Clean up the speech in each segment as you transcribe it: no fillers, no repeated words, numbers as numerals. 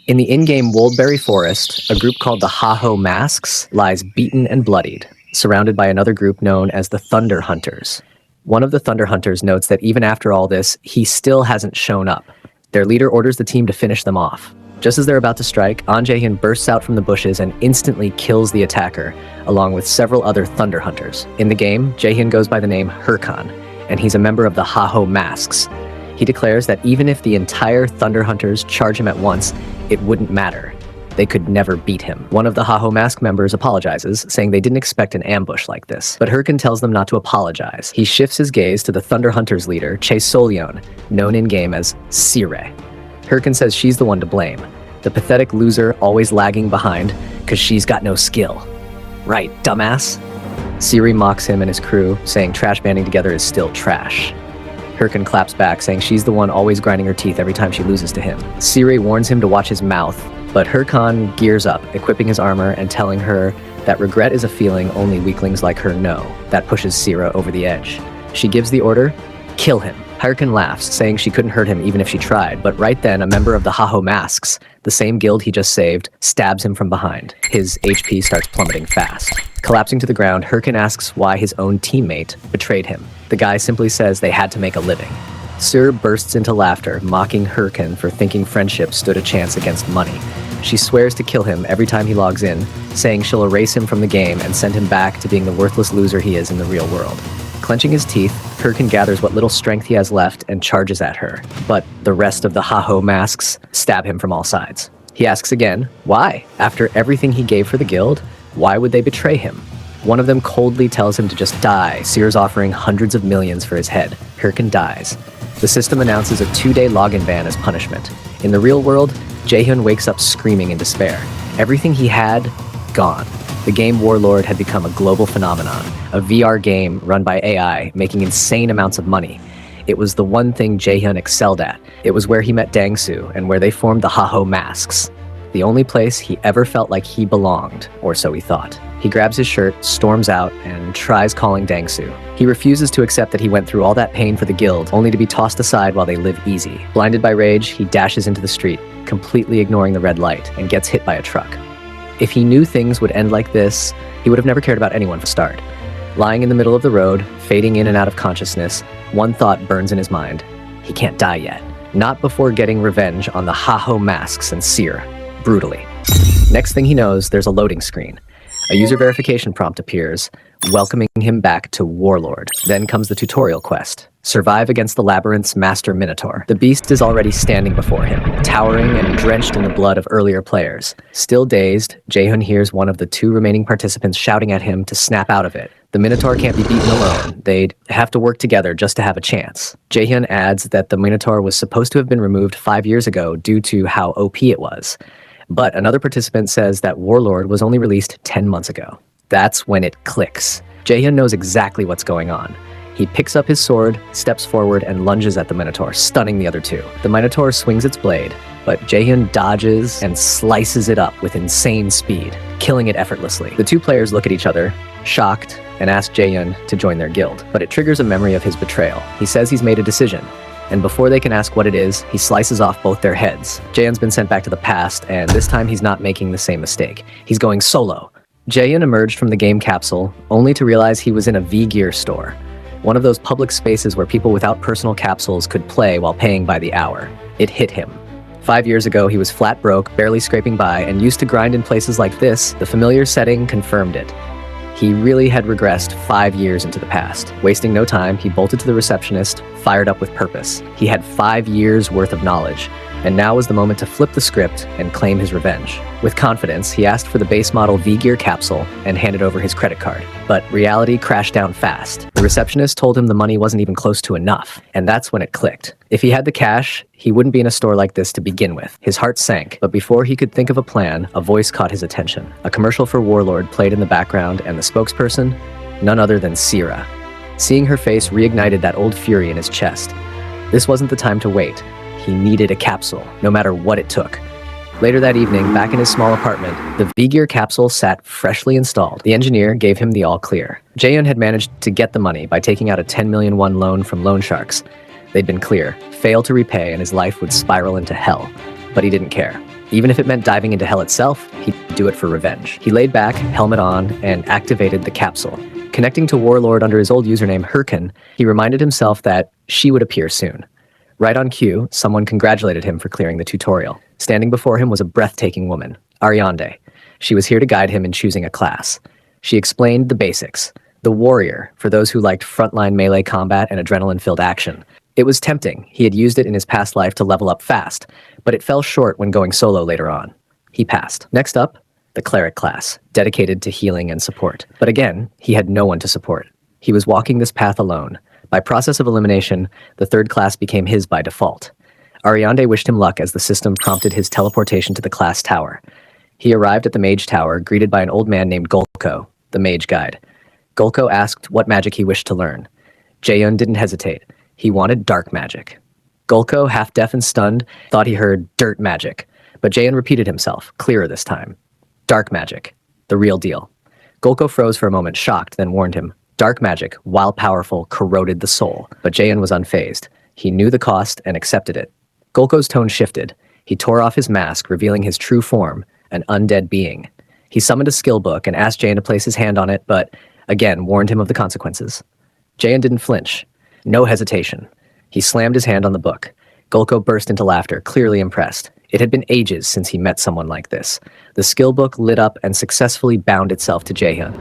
In the in-game Woldberry Forest, a group called the Ha-Ho Masks lies beaten and bloodied, surrounded by another group known as the Thunder Hunters. One of the Thunder Hunters notes that even after all this, he still hasn't shown up. Their leader orders the team to finish them off. Just as they're about to strike, Jaehyun bursts out from the bushes and instantly kills the attacker, along with several other Thunder Hunters. In the game, Jaehyun goes by the name Hurkan, and he's a member of the Ha-Ho Masks. He declares that even if the entire Thunder Hunters charge him at once, it wouldn't matter. They could never beat him. One of the Ha-Ho Mask members apologizes, saying they didn't expect an ambush like this. But Hurkan tells them not to apologize. He shifts his gaze to the Thunder Hunters leader, Chae Solyeon, known in-game as Sire. Hurkan says she's the one to blame. The pathetic loser always lagging behind, because she's got no skill. Right, dumbass? Siri mocks him and his crew, saying trash banding together is still trash. Hurkan claps back, saying she's the one always grinding her teeth every time she loses to him. Siri warns him to watch his mouth, but Hurkan gears up, equipping his armor and telling her that regret is a feeling only weaklings like her know. That pushes Sira over the edge. She gives the order, kill him. Hurkan laughs, saying she couldn't hurt him even if she tried, but right then a member of the Ha-Ho Masks, the same guild he just saved, stabs him from behind. His HP starts plummeting fast. Collapsing to the ground, Hurkan asks why his own teammate betrayed him. The guy simply says they had to make a living. Sir bursts into laughter, mocking Hurkan for thinking friendship stood a chance against money. She swears to kill him every time he logs in, saying she'll erase him from the game and send him back to being the worthless loser he is in the real world. Clenching his teeth, Hurkan gathers what little strength he has left and charges at her, but the rest of the Ha-Ho Masks stab him from all sides. He asks again, why? After everything he gave for the guild, why would they betray him? One of them coldly tells him to just die, Sears offering hundreds of millions for his head. Hurkan dies. The system announces a 2-day login ban as punishment. In the real world, Jaehyun wakes up screaming in despair. Everything he had, gone. The game Warlord had become a global phenomenon, a VR game run by AI, making insane amounts of money. It was the one thing Jaehyun excelled at. It was where he met Dangsu and where they formed the Ha-Ho Masks. The only place he ever felt like he belonged, or so he thought. He grabs his shirt, storms out, and tries calling Dangsu. He refuses to accept that he went through all that pain for the guild, only to be tossed aside while they live easy. Blinded by rage, he dashes into the street, completely ignoring the red light, and gets hit by a truck. If he knew things would end like this, he would have never cared about anyone for start. Lying in the middle of the road, fading in and out of consciousness, one thought burns in his mind. He can't die yet. Not before getting revenge on the Ha-Ho Masks and Seer, brutally. Next thing he knows, there's a loading screen. A user verification prompt appears, welcoming him back to Warlord. Then comes the tutorial quest. Survive against the Labyrinth's master Minotaur. The beast is already standing before him, towering and drenched in the blood of earlier players. Still dazed, Jaehyun hears one of the 2 remaining participants shouting at him to snap out of it. The Minotaur can't be beaten alone. They'd have to work together just to have a chance. Jaehyun adds that the Minotaur was supposed to have been removed 5 years ago due to how OP it was. But another participant says that Warlord was only released 10 months ago. That's when it clicks. Jaehyun knows exactly what's going on. He picks up his sword, steps forward, and lunges at the Minotaur, stunning the other 2. The Minotaur swings its blade, but Jaehyun dodges and slices it up with insane speed, killing it effortlessly. The 2 players look at each other, shocked, and ask Jaehyun to join their guild. But it triggers a memory of his betrayal. He says he's made a decision, and before they can ask what it is, he slices off both their heads. Jaehyun's been sent back to the past, and this time he's not making the same mistake. He's going solo. Jaehyun emerged from the game capsule, only to realize he was in a V-Gear store. One of those public spaces where people without personal capsules could play while paying by the hour. It hit him. 5 years ago, he was flat broke, barely scraping by, and used to grind in places like this. The familiar setting confirmed it. He really had regressed 5 years into the past. Wasting no time, he bolted to the receptionist, fired up with purpose. He had 5 years worth of knowledge, and now was the moment to flip the script and claim his revenge. With confidence, he asked for the base model V-Gear capsule and handed over his credit card. But reality crashed down fast. The receptionist told him the money wasn't even close to enough, and that's when it clicked. If he had the cash, he wouldn't be in a store like this to begin with. His heart sank, but before he could think of a plan, a voice caught his attention. A commercial for Warlord played in the background, and the spokesperson? None other than Sira. Seeing her face reignited that old fury in his chest. This wasn't the time to wait. He needed a capsule, no matter what it took. Later that evening, back in his small apartment, the V-Gear capsule sat freshly installed. The engineer gave him the all clear. Jaehyun had managed to get the money by taking out a 10 million won loan from loan sharks. They'd been clear, fail to repay and his life would spiral into hell. But he didn't care. Even if it meant diving into hell itself, he'd do it for revenge. He laid back, helmet on, and activated the capsule. Connecting to Warlord under his old username Herkin, he reminded himself that she would appear soon. Right on cue, someone congratulated him for clearing the tutorial. Standing before him was a breathtaking woman, Ariande. She was here to guide him in choosing a class. She explained the basics. The warrior, for those who liked frontline melee combat and adrenaline-filled action. It was tempting. He had used it in his past life to level up fast, but it fell short when going solo later on. He passed. Next up, the cleric class, dedicated to healing and support. But again, he had no one to support. He was walking this path alone. By process of elimination, the third class became his by default. Ariande wished him luck as the system prompted his teleportation to the class tower. He arrived at the Mage Tower, greeted by an old man named Golko, the mage guide. Golko asked what magic he wished to learn. Jaehyun didn't hesitate. He wanted dark magic. Golko, half deaf and stunned, thought he heard dirt magic, but Jaehyun repeated himself, clearer this time. Dark magic, the real deal. Golko froze for a moment, shocked, then warned him. Dark magic, while powerful, corroded the soul, but Jaehyun was unfazed. He knew the cost and accepted it. Golko's tone shifted. He tore off his mask, revealing his true form, an undead being. He summoned a skill book and asked Jaehyun to place his hand on it, but, again, warned him of the consequences. Jaehyun didn't flinch. No hesitation. He slammed his hand on the book. Golko burst into laughter, clearly impressed. It had been ages since he met someone like this. The skill book lit up and successfully bound itself to Jaehyun.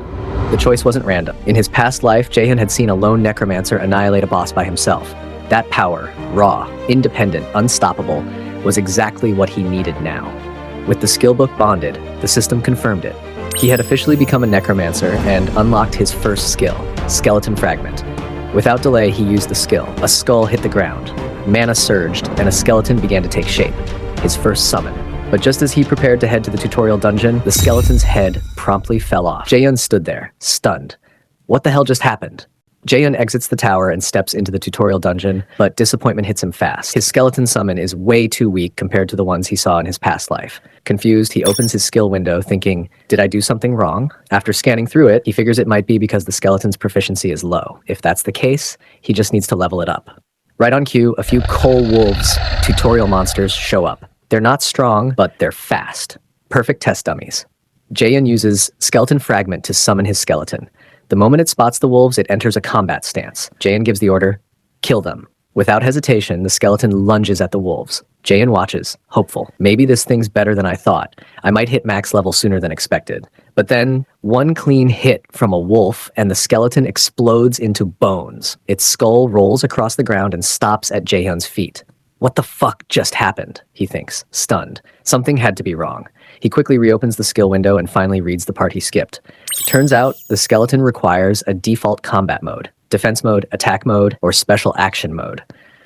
The choice wasn't random. In his past life, Jaehyun had seen a lone necromancer annihilate a boss by himself. That power, raw, independent, unstoppable, was exactly what he needed now. With the skill book bonded, the system confirmed it. He had officially become a necromancer and unlocked his first skill, Skeleton Fragment. Without delay, he used the skill. A skull hit the ground. Mana surged, and a skeleton began to take shape. His first summon. But just as he prepared to head to the tutorial dungeon, the skeleton's head promptly fell off. Jaehyun stood there, stunned. What the hell just happened? Jaehyun exits the tower and steps into the tutorial dungeon, but disappointment hits him fast. His skeleton summon is way too weak compared to the ones he saw in his past life. Confused, he opens his skill window, thinking, did I do something wrong? After scanning through it, he figures it might be because the skeleton's proficiency is low. If that's the case, he just needs to level it up. Right on cue, a few Coal Wolves tutorial monsters show up. They're not strong, but they're fast. Perfect test dummies. Jaehyun uses Skeleton Fragment to summon his skeleton. The moment it spots the wolves, it enters a combat stance. Jaehyun gives the order, kill them. Without hesitation, the skeleton lunges at the wolves. Jaehyun watches, hopeful. Maybe this thing's better than I thought. I might hit max level sooner than expected. But then, one clean hit from a wolf, and the skeleton explodes into bones. Its skull rolls across the ground and stops at Jaehyun's feet. What the fuck just happened, he thinks, stunned. Something had to be wrong. He quickly reopens the skill window and finally reads the part he skipped. Turns out, the skeleton requires a default combat mode, defense mode, attack mode, or special action mode.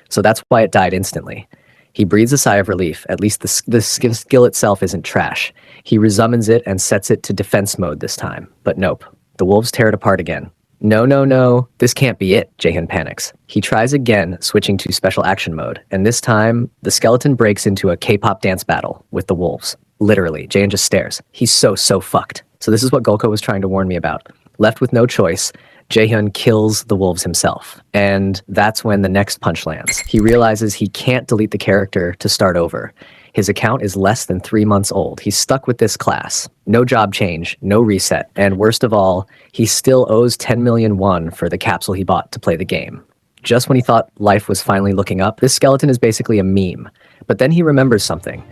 So that's why it died instantly. He breathes a sigh of relief. At least the skill itself isn't trash. He resummons it and sets it to defense mode this time. But nope, the wolves tear it apart again. No, this can't be it, Jaehyun panics. He tries again, switching to special action mode, and this time, the skeleton breaks into a K-pop dance battle with the wolves. Literally, Jaehyun just stares. He's so fucked. So this is what Golko was trying to warn me about. Left with no choice, Jaehyun kills the wolves himself. And that's when the next punch lands. He realizes he can't delete the character to start over. His account is less than 3 months old. He's stuck with this class. No job change, no reset. And worst of all, he still owes 10 million won for the capsule he bought to play the game. Just when he thought life was finally looking up, this skeleton is basically a meme. But then he remembers something.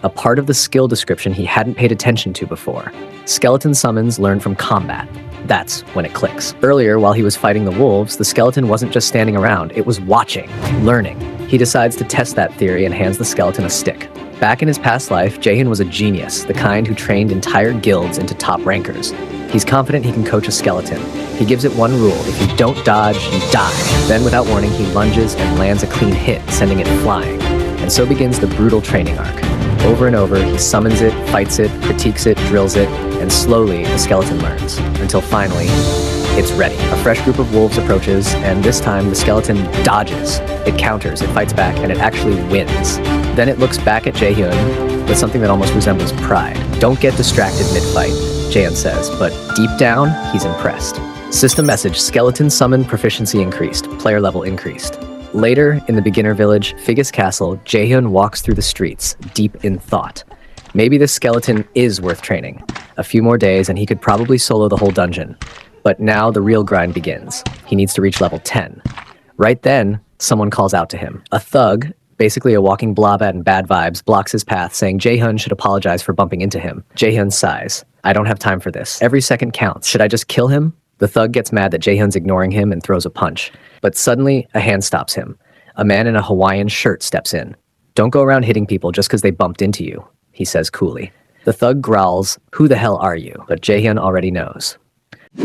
A part of the skill description he hadn't paid attention to before. Skeleton summons learn from combat. That's when it clicks. Earlier, while he was fighting the wolves, the skeleton wasn't just standing around, it was watching, learning. He decides to test that theory and hands the skeleton a stick. Back in his past life, Jaehyun was a genius, the kind who trained entire guilds into top rankers. He's confident he can coach a skeleton. He gives it one rule: if you don't dodge, you die. Then without warning, he lunges and lands a clean hit, sending it flying. And so begins the brutal training arc. Over and over, he summons it, fights it, critiques it, drills it, and slowly the skeleton learns, until finally, it's ready. A fresh group of wolves approaches, and this time the skeleton dodges. It counters, it fights back, and it actually wins. Then it looks back at Jaehyun with something that almost resembles pride. Don't get distracted mid-fight, Jaehyun says, but deep down, he's impressed. System message: skeleton summon proficiency increased, player level increased. Later, in the beginner village, Figus Castle, Jaehyun walks through the streets, deep in thought. Maybe this skeleton is worth training. A few more days and he could probably solo the whole dungeon. But now the real grind begins. He needs to reach level 10. Right then, someone calls out to him. A thug, basically a walking blob and bad vibes, blocks his path, saying Jaehyun should apologize for bumping into him. Jaehyun sighs. I don't have time for this. Every second counts. Should I just kill him? The thug gets mad that Jaehyun's ignoring him and throws a punch. But suddenly, a hand stops him. A man in a Hawaiian shirt steps in. Don't go around hitting people just because they bumped into you, he says coolly. The thug growls, who the hell are you? But Jaehyun already knows.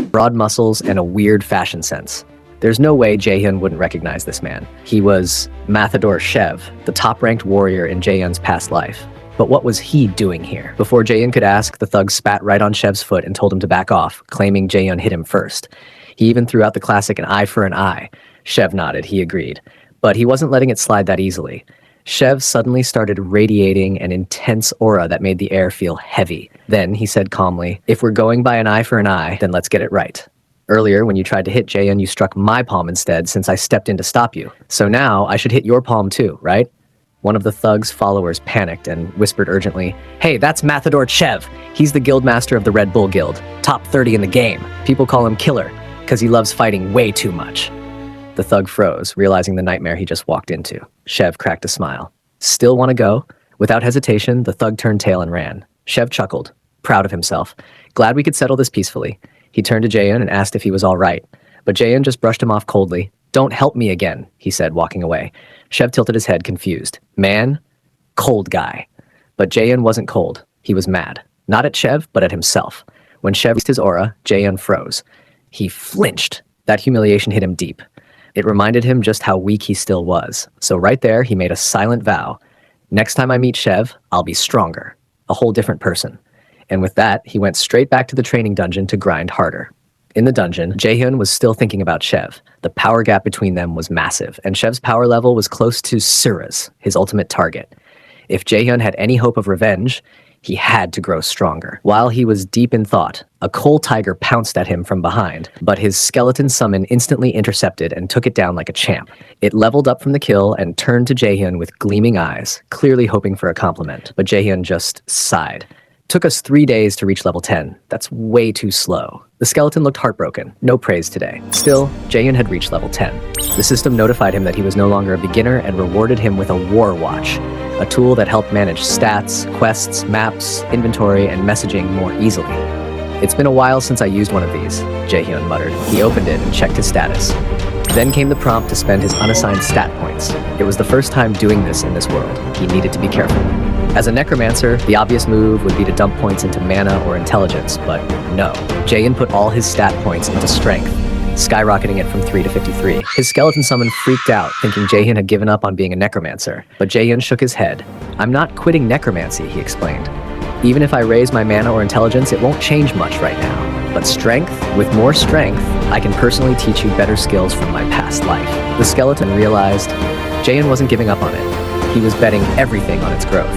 Broad muscles and a weird fashion sense. There's no way Jaehyun wouldn't recognize this man. He was Matador Chev, the top-ranked warrior in Jaehyun's past life. But what was he doing here? Before Jaehyun could ask, the thug spat right on Chev's foot and told him to back off, claiming Jaehyun hit him first. He even threw out the classic an eye for an eye. Chev nodded, he agreed. But he wasn't letting it slide that easily. Chev suddenly started radiating an intense aura that made the air feel heavy. Then he said calmly, if we're going by an eye for an eye, then let's get it right. Earlier, when you tried to hit Jaehyun, you struck my palm instead since I stepped in to stop you. So now, I should hit your palm too, right? One of the thug's followers panicked and whispered urgently, hey, that's Matador Chev. He's the guildmaster of the Red Bull Guild, top 30 in the game. People call him Killer, because he loves fighting way too much. The thug froze, realizing the nightmare he just walked into. Chev cracked a smile. Still want to go? Without hesitation, the thug turned tail and ran. Chev chuckled, proud of himself. Glad we could settle this peacefully. He turned to Jaehyun and asked if he was all right. But Jaehyun just brushed him off coldly. Don't help me again, he said, walking away. Chev tilted his head, confused. Man? Cold guy. But Jaehyun wasn't cold. He was mad. Not at Chev, but at himself. When Chev used his aura, Jaehyun froze. He flinched. That humiliation hit him deep. It reminded him just how weak he still was. So right there, he made a silent vow. Next time I meet Chev, I'll be stronger. A whole different person. And with that, he went straight back to the training dungeon to grind harder. In the dungeon, Jaehyun was still thinking about Chev. The power gap between them was massive, and Chev's power level was close to Sura's, his ultimate target. If Jaehyun had any hope of revenge, he had to grow stronger. While he was deep in thought, a coal tiger pounced at him from behind, but his skeleton summon instantly intercepted and took it down like a champ. It leveled up from the kill and turned to Jaehyun with gleaming eyes, clearly hoping for a compliment. But Jaehyun just sighed. Took us 3 days to reach level 10. That's way too slow. The skeleton looked heartbroken. No praise today. Still, Jaehyun had reached level 10. The system notified him that he was no longer a beginner and rewarded him with a Warwatch, a tool that helped manage stats, quests, maps, inventory, and messaging more easily. It's been a while since I used one of these, Jaehyun muttered. He opened it and checked his status. Then came the prompt to spend his unassigned stat points. It was the first time doing this in this world. He needed to be careful. As a necromancer, the obvious move would be to dump points into mana or intelligence, but no. Jaehyun put all his stat points into strength, skyrocketing it from 3 to 53. His skeleton summon freaked out, thinking Jaehyun had given up on being a necromancer. But Jaehyun shook his head. I'm not quitting necromancy, he explained. Even if I raise my mana or intelligence, it won't change much right now. But strength, with more strength, I can personally teach you better skills from my past life. The skeleton realized Jaehyun wasn't giving up on it. He was betting everything on its growth.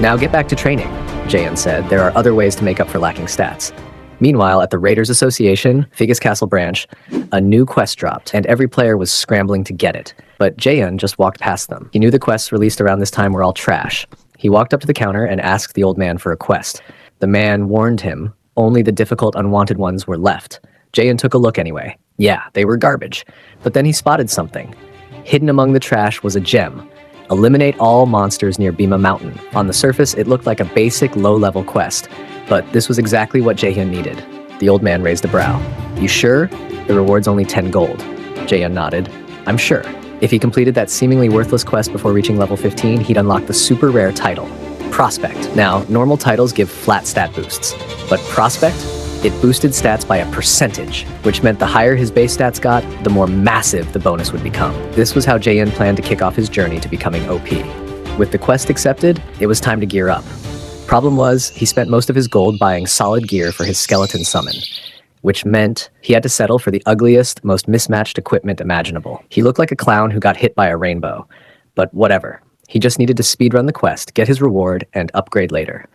Now get back to training, Jaehyun said. There are other ways to make up for lacking stats. Meanwhile, at the Raiders Association, Figus Castle branch, a new quest dropped, and every player was scrambling to get it. But Jaehyun just walked past them. He knew the quests released around this time were all trash. He walked up to the counter and asked the old man for a quest. The man warned him only the difficult unwanted ones were left. Jaehyun took a look anyway. Yeah, they were garbage. But then he spotted something. Hidden among the trash was a gem. Eliminate all monsters near Bima Mountain. On the surface, it looked like a basic low-level quest, but this was exactly what Jaehyun needed. The old man raised a brow. You sure? The reward's only 10 gold. Jaehyun nodded. I'm sure. If he completed that seemingly worthless quest before reaching level 15, he'd unlock the super rare title, Prospect. Now, normal titles give flat stat boosts, but Prospect? It boosted stats by a percentage, which meant the higher his base stats got, the more massive the bonus would become. This was how Jaehyun planned to kick off his journey to becoming OP. With the quest accepted, it was time to gear up. Problem was, he spent most of his gold buying solid gear for his skeleton summon, which meant he had to settle for the ugliest, most mismatched equipment imaginable. He looked like a clown who got hit by a rainbow, but whatever. He just needed to speedrun the quest, get his reward, and upgrade later.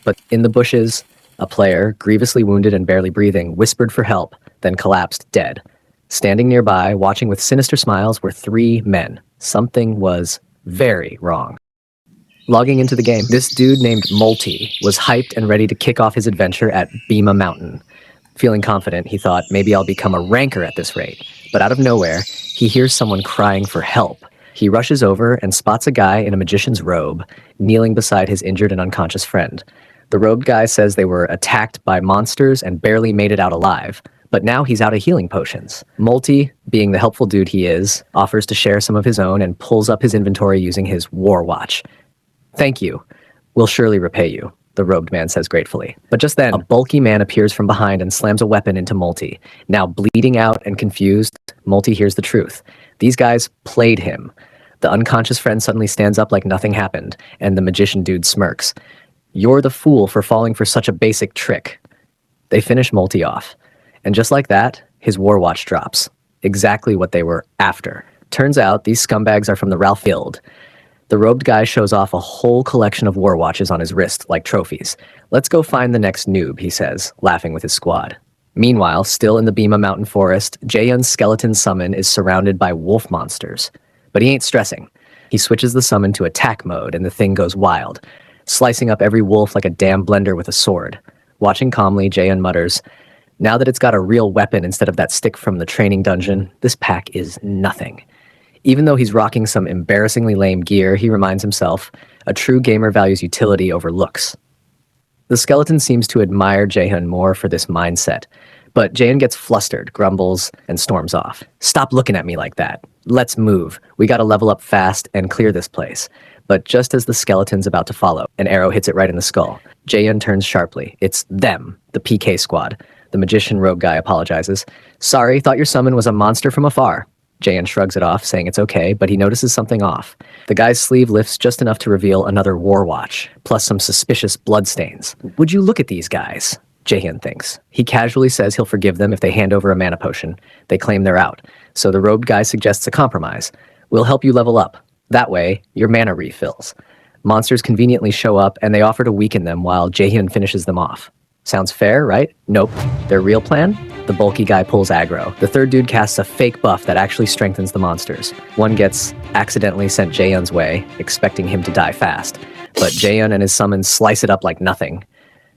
But in the bushes, a player, grievously wounded and barely breathing, whispered for help, then collapsed dead. Standing nearby, watching with sinister smiles, were 3 men. Something was very wrong. Logging into the game, this dude named Multi was hyped and ready to kick off his adventure at Bima Mountain. Feeling confident, he thought, maybe I'll become a ranker at this rate. But out of nowhere, he hears someone crying for help. He rushes over and spots a guy in a magician's robe, kneeling beside his injured and unconscious friend. The robed guy says they were attacked by monsters and barely made it out alive, but now he's out of healing potions. Multi, being the helpful dude he is, offers to share some of his own and pulls up his inventory using his Warwatch. "Thank you. We'll surely repay you," the robed man says gratefully. But just then, a bulky man appears from behind and slams a weapon into Multi. Now bleeding out and confused, Multi hears the truth. These guys played him. The unconscious friend suddenly stands up like nothing happened, and the magician dude smirks. "You're the fool for falling for such a basic trick." They finish Multi off. And just like that, his Warwatch drops. Exactly what they were after. Turns out these scumbags are from the Ralph Guild. The robed guy shows off a whole collection of Warwatches on his wrist, like trophies. "Let's go find the next noob," he says, laughing with his squad. Meanwhile, still in the Bima Mountain forest, Jaehyun's skeleton summon is surrounded by wolf monsters. But he ain't stressing. He switches the summon to attack mode, and the thing goes wild, slicing up every wolf like a damn blender with a sword. Watching calmly, Jaehyun mutters, "Now that it's got a real weapon instead of that stick from the training dungeon, this pack is nothing." Even though he's rocking some embarrassingly lame gear, he reminds himself, a true gamer values utility over looks. The skeleton seems to admire Jaehyun more for this mindset, but Jaehyun gets flustered, grumbles, and storms off. "Stop looking at me like that. Let's move. We gotta level up fast and clear this place." But just as the skeleton's about to follow, an arrow hits it right in the skull. Jaehyun turns sharply. It's them, the PK squad. The magician robe guy apologizes. "Sorry, thought your summon was a monster from afar." Jaehyun shrugs it off, saying it's okay, but he notices something off. The guy's sleeve lifts just enough to reveal another Warwatch, plus some suspicious bloodstains. "Would you look at these guys?" Jaehyun thinks. He casually says he'll forgive them if they hand over a mana potion. They claim they're out, so the robed guy suggests a compromise. "We'll help you level up. That way, your mana refills." Monsters conveniently show up, and they offer to weaken them while Jaehyun finishes them off. Sounds fair, right? Nope. Their real plan? The bulky guy pulls aggro. The third dude casts a fake buff that actually strengthens the monsters. One gets accidentally sent Jaehyun's way, expecting him to die fast. But Jaehyun and his summons slice it up like nothing.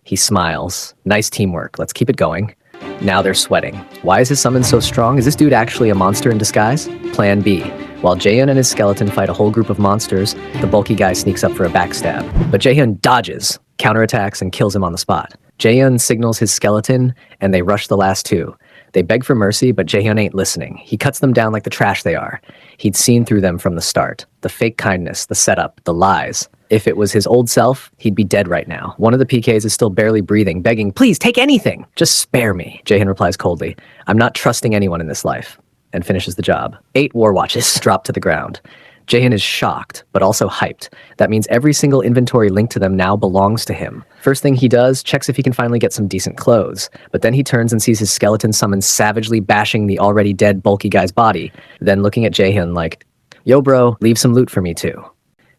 He smiles. Nice teamwork. Let's keep it going. Now they're sweating. Why is his summon so strong? Is this dude actually a monster in disguise? Plan B. While Jaehyun and his skeleton fight a whole group of monsters, the bulky guy sneaks up for a backstab. But Jaehyun dodges, counterattacks, and kills him on the spot. Jaehyun signals his skeleton, and they rush the last two. They beg for mercy, but Jaehyun ain't listening. He cuts them down like the trash they are. He'd seen through them from the start. The fake kindness, the setup, the lies. If it was his old self, he'd be dead right now. One of the PKs is still barely breathing, begging, "Please, take anything! Just spare me." Jaehyun replies coldly, "I'm not trusting anyone in this life," and finishes the job. 8 Warwatches drop to the ground. Jaehyun is shocked, but also hyped. That means every single inventory linked to them now belongs to him. First thing he does, checks if he can finally get some decent clothes. But then he turns and sees his skeleton summon savagely bashing the already dead bulky guy's body, then looking at Jaehyun like, "Yo bro, leave some loot for me too."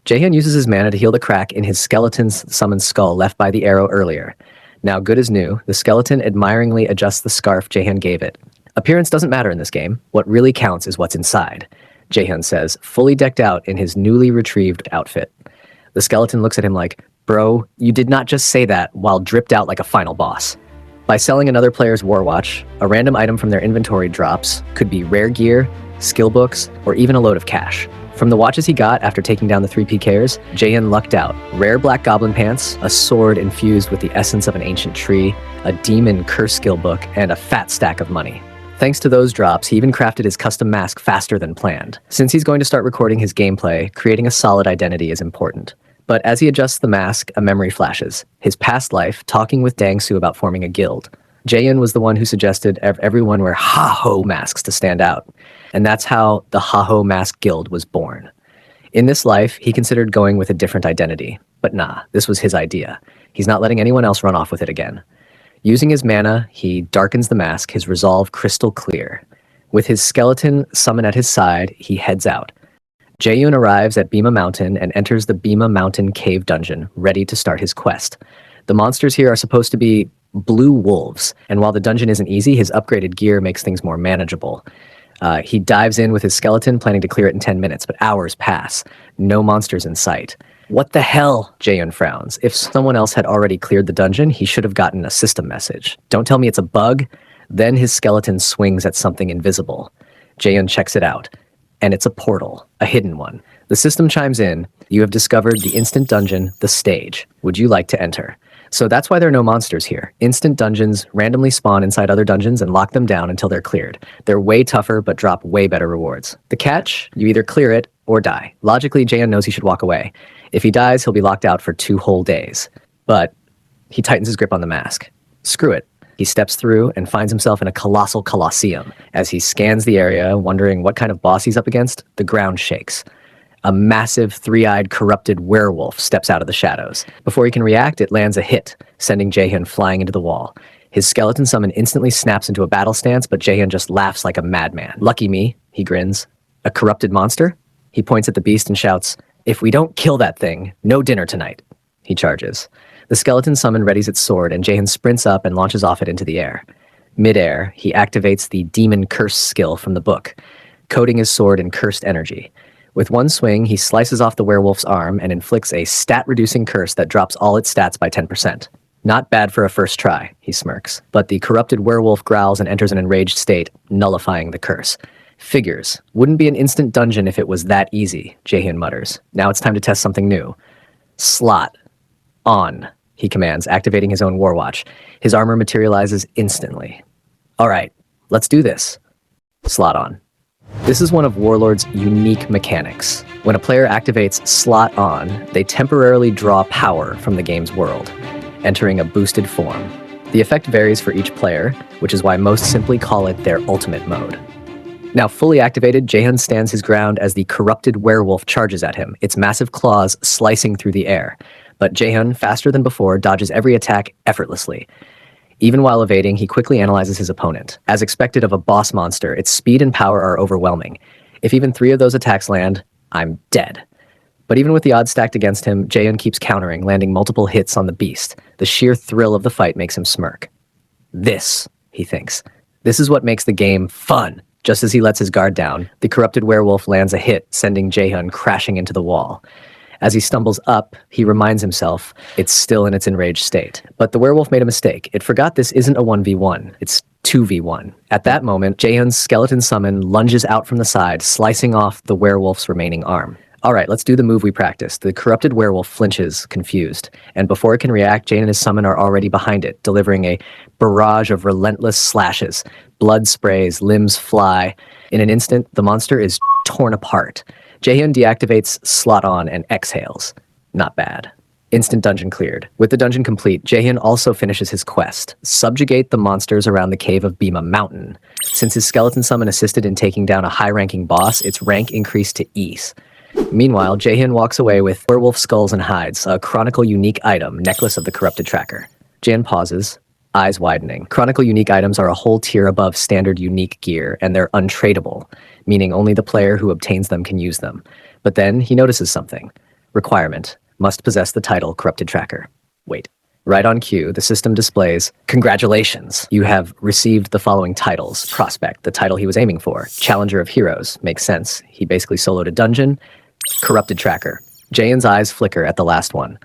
Jaehyun uses his mana to heal the crack in his skeleton's summoned skull left by the arrow earlier. Now good as new, the skeleton admiringly adjusts the scarf Jaehyun gave it. Appearance doesn't matter in this game. What really counts is what's inside, Jaehyun says, fully decked out in his newly retrieved outfit. The skeleton looks at him like, "Bro, you did not just say that while dripped out like a final boss." By selling another player's Warwatch, a random item from their inventory drops, could be rare gear, skill books, or even a load of cash. From the watches he got after taking down the 3 PKers, Jaehyun lucked out. Rare black goblin pants, a sword infused with the essence of an ancient tree, a demon curse skill book, and a fat stack of money. Thanks to those drops, he even crafted his custom mask faster than planned. Since he's going to start recording his gameplay, creating a solid identity is important. But as he adjusts the mask, a memory flashes. His past life, talking with Dang-Su about forming a guild. Jaehyun was the one who suggested everyone wear Ha-Ho masks to stand out. And that's how the Ha-Ho Mask Guild was born. In this life, he considered going with a different identity. But nah, this was his idea. He's not letting anyone else run off with it again. Using his mana, he darkens the mask, his resolve crystal clear. With his skeleton summon at his side, he heads out. Jaehyun arrives at Bima Mountain and enters the Bima Mountain cave dungeon, ready to start his quest. The monsters here are supposed to be blue wolves, and while the dungeon isn't easy, his upgraded gear makes things more manageable. He dives in with his skeleton, planning to clear it in 10 minutes, but hours pass. No monsters in sight. What the hell? Jaehyun frowns. If someone else had already cleared the dungeon, he should have gotten a system message. Don't tell me it's a bug. Then his skeleton swings at something invisible. Jaehyun checks it out. And it's a portal, a hidden one. The system chimes in. You have discovered the instant dungeon, the stage. Would you like to enter? So that's why there are no monsters here. Instant dungeons randomly spawn inside other dungeons and lock them down until they're cleared. They're way tougher, but drop way better rewards. The catch? You either clear it or die. Logically, Jaehyun knows he should walk away. If he dies, he'll be locked out for 2 whole days. But he tightens his grip on the mask. Screw it. He steps through and finds himself in a colossal colosseum. As he scans the area, wondering what kind of boss he's up against, the ground shakes. A massive, 3-eyed, corrupted werewolf steps out of the shadows. Before he can react, it lands a hit, sending Jaehyun flying into the wall. His skeleton summon instantly snaps into a battle stance, but Jaehyun just laughs like a madman. Lucky me, he grins. A corrupted monster? He points at the beast and shouts, "If we don't kill that thing, no dinner tonight." He charges. The skeleton summon readies its sword, and Jaehyun sprints up and launches off it into the air. Mid-air, he activates the Demon Curse skill from the book, coating his sword in cursed energy. With one swing, he slices off the werewolf's arm and inflicts a stat-reducing curse that drops all its stats by 10%. Not bad for a first try, he smirks. But the corrupted werewolf growls and enters an enraged state, nullifying the curse. Figures. Wouldn't be an instant dungeon if it was that easy, Jaehyun mutters. Now it's time to test something new. Slot. On, he commands, activating his own Warwatch. His armor materializes instantly. All right, let's do this. Slot on. This is one of Warlord's unique mechanics. When a player activates Slot On, they temporarily draw power from the game's world, entering a boosted form. The effect varies for each player, which is why most simply call it their ultimate mode. Now fully activated, Jaehyun stands his ground as the corrupted werewolf charges at him, its massive claws slicing through the air. But Jaehyun, faster than before, dodges every attack effortlessly. Even while evading, he quickly analyzes his opponent. As expected of a boss monster, its speed and power are overwhelming. If even 3 of those attacks land, I'm dead. But even with the odds stacked against him, Jaehyun keeps countering, landing multiple hits on the beast. The sheer thrill of the fight makes him smirk. This, he thinks. This is what makes the game fun. Just as he lets his guard down, the corrupted werewolf lands a hit, sending Jaehyun crashing into the wall. As he stumbles up, he reminds himself it's still in its enraged state. But the werewolf made a mistake. It forgot this isn't a 1v1, it's 2v1. At that moment, Jaehyun's skeleton summon lunges out from the side, slicing off the werewolf's remaining arm. All right, let's do the move we practiced. The corrupted werewolf flinches, confused. And before it can react, Jaehyun and his summon are already behind it, delivering a barrage of relentless slashes. Blood sprays, limbs fly. In an instant, the monster is torn apart. Jaehyun deactivates Slot On and exhales. Not bad. Instant dungeon cleared. With the dungeon complete, Jaehyun also finishes his quest, subjugate the monsters around the cave of Bima Mountain. Since his skeleton summon assisted in taking down a high-ranking boss, its rank increased to Ease. Meanwhile, Jaehyun walks away with werewolf skulls and hides, a Chronicle unique item, Necklace of the Corrupted Tracker. Jaehyun pauses, eyes widening. Chronicle unique items are a whole tier above standard unique gear, and they're untradeable, meaning only the player who obtains them can use them. But then he notices something. Requirement. Must possess the title Corrupted Tracker. Wait. Right on cue, the system displays, "Congratulations, you have received the following titles." Prospect, the title he was aiming for. Challenger of Heroes, makes sense. He basically soloed a dungeon. Corrupted Tracker. Jaehyun's eyes flicker at the last one.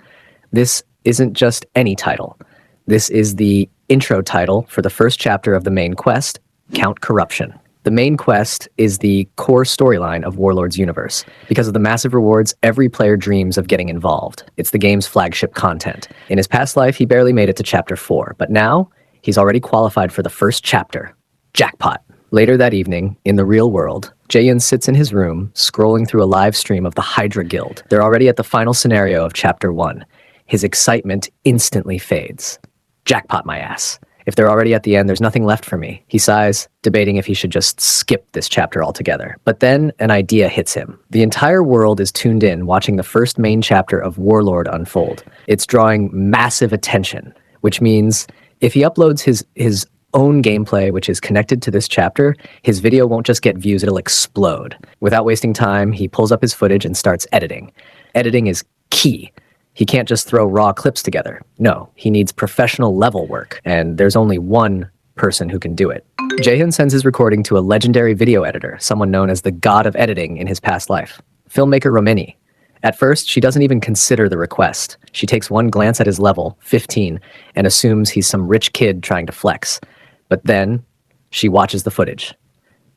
This isn't just any title. This is the intro title for the first chapter of the main quest, Count Corruption. The main quest is the core storyline of Warlord's universe. Because of the massive rewards, every player dreams of getting involved. It's the game's flagship content. In his past life, he barely made it to Chapter 4, but now, he's already qualified for the first chapter. Jackpot. Later that evening, in the real world, Jaehyun sits in his room, scrolling through a live stream of the Hydra Guild. They're already at the final scenario of Chapter 1. His excitement instantly fades. Jackpot, my ass. If they're already at the end, there's nothing left for me. He sighs, debating if he should just skip this chapter altogether. But then an idea hits him. The entire world is tuned in, watching the first main chapter of Warlord unfold. It's drawing massive attention, which means if he uploads his own gameplay, which is connected to this chapter, his video won't just get views, it'll explode. Without wasting time, he pulls up his footage and starts editing. Editing is key. He can't just throw raw clips together. No, he needs professional level work, and there's only one person who can do it. Jaehyun sends his recording to a legendary video editor, someone known as the god of editing in his past life, filmmaker Romeni. At first, she doesn't even consider the request. She takes one glance at his level, 15, and assumes he's some rich kid trying to flex. But then, she watches the footage.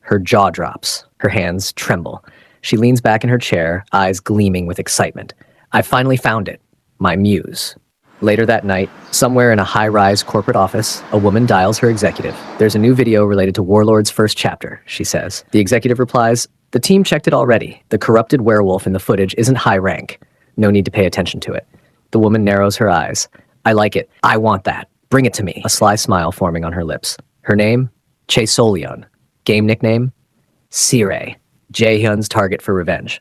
Her jaw drops. Her hands tremble. She leans back in her chair, eyes gleaming with excitement. I finally found it. My muse. Later that night, somewhere in a high-rise corporate office, a woman dials her executive. There's a new video related to Warlord's first chapter, she says. The executive replies, the team checked it already. The corrupted werewolf in the footage isn't high rank. No need to pay attention to it. The woman narrows her eyes. I like it. I want that. Bring it to me. A sly smile forming on her lips. Her name? Chesoleon. Game nickname? Sire. Jaehyun's target for revenge.